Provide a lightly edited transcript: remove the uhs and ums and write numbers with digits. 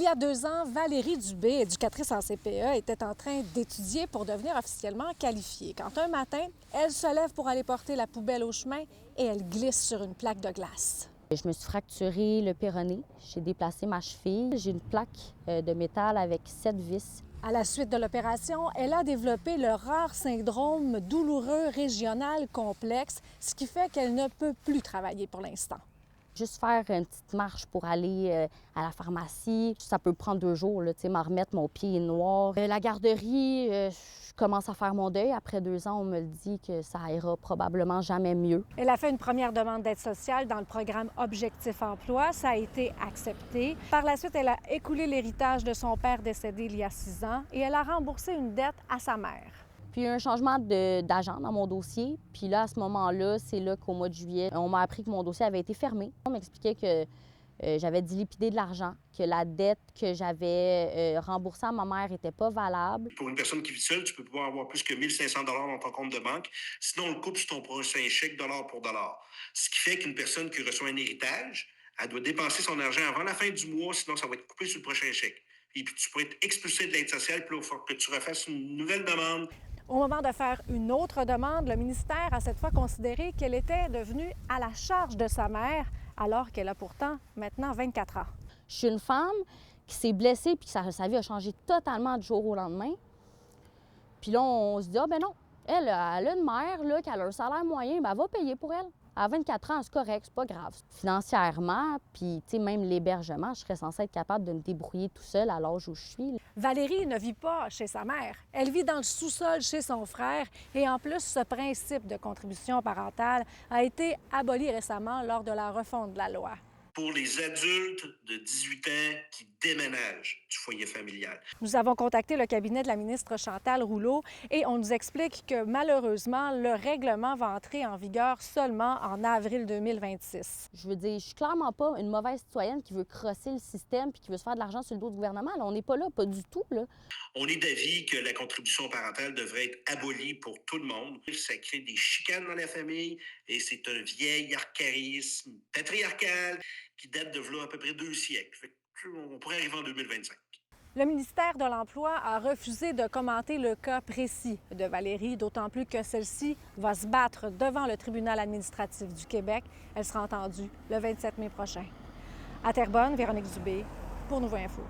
y a 2 ans, Valérie Dubé, éducatrice en CPE, était en train d'étudier pour devenir officiellement qualifiée. Quand un matin, elle se lève pour aller porter la poubelle au chemin et elle glisse sur une plaque de glace. Je me suis fracturé le péroné, j'ai déplacé ma cheville, j'ai une plaque de métal avec 7 vis. À la suite de l'opération, elle a développé le rare syndrome douloureux régional complexe, ce qui fait qu'elle ne peut plus travailler pour l'instant. Juste faire une petite marche pour aller à la pharmacie, ça peut prendre 2 jours, m'en remettre, mon pied est noir. La garderie, je commence à faire mon deuil. Après 2 ans, on me le dit que ça ira probablement jamais mieux. Elle a fait une première demande d'aide sociale dans le programme Objectif Emploi. Ça a été accepté. Par la suite, elle a écoulé l'héritage de son père décédé il y a 6 ans et elle a remboursé une dette à sa mère. Puis il y a eu un changement d'agent dans mon dossier. Puis là, à ce moment-là, c'est là qu'au mois de juillet, on m'a appris que mon dossier avait été fermé. On m'expliquait que j'avais dilapidé de l'argent, que la dette que j'avais remboursée à ma mère n'était pas valable. Pour une personne qui vit seule, tu peux pas avoir plus que 1 500 $ dans ton compte de banque. Sinon, on le coupe sur ton prochain chèque dollar pour dollar. Ce qui fait qu'une personne qui reçoit un héritage, elle doit dépenser son argent avant la fin du mois, sinon ça va être coupé sur le prochain chèque. Et puis tu pourrais être expulsé de l'aide sociale, puis là, il faut que tu refasses une nouvelle demande. Au moment de faire une autre demande, le ministère a cette fois considéré qu'elle était devenue à la charge de sa mère, alors qu'elle a pourtant maintenant 24 ans. Je suis une femme qui s'est blessée puis que sa vie a changé totalement du jour au lendemain. Puis là, on se dit, ah ben non, elle a une mère là, qui a un salaire moyen, ben elle va payer pour elle. À 24 ans, c'est correct, c'est pas grave. Financièrement, puis même l'hébergement, je serais censée être capable de me débrouiller tout seul à l'âge où je suis. Valérie ne vit pas chez sa mère. Elle vit dans le sous-sol chez son frère. Et en plus, ce principe de contribution parentale a été aboli récemment lors de la refonte de la loi. Pour les adultes de 18 ans qui déménagent du foyer familial. Nous avons contacté le cabinet de la ministre Chantal Rouleau et on nous explique que malheureusement, le règlement va entrer en vigueur seulement en avril 2026. Je veux dire, je suis clairement pas une mauvaise citoyenne qui veut crosser le système puis qui veut se faire de l'argent sur le dos du gouvernement. Là, on n'est pas là, pas du tout, là. On est d'avis que la contribution parentale devrait être abolie pour tout le monde. Ça crée des chicanes dans la famille et c'est un vieil archaïsme patriarcal qui date de là à peu près 2 siècles. On pourrait arriver en 2025. Le ministère de l'Emploi a refusé de commenter le cas précis de Valérie, d'autant plus que celle-ci va se battre devant le tribunal administratif du Québec. Elle sera entendue le 27 mai prochain. À Terrebonne, Véronique Dubé pour Nouveau Info.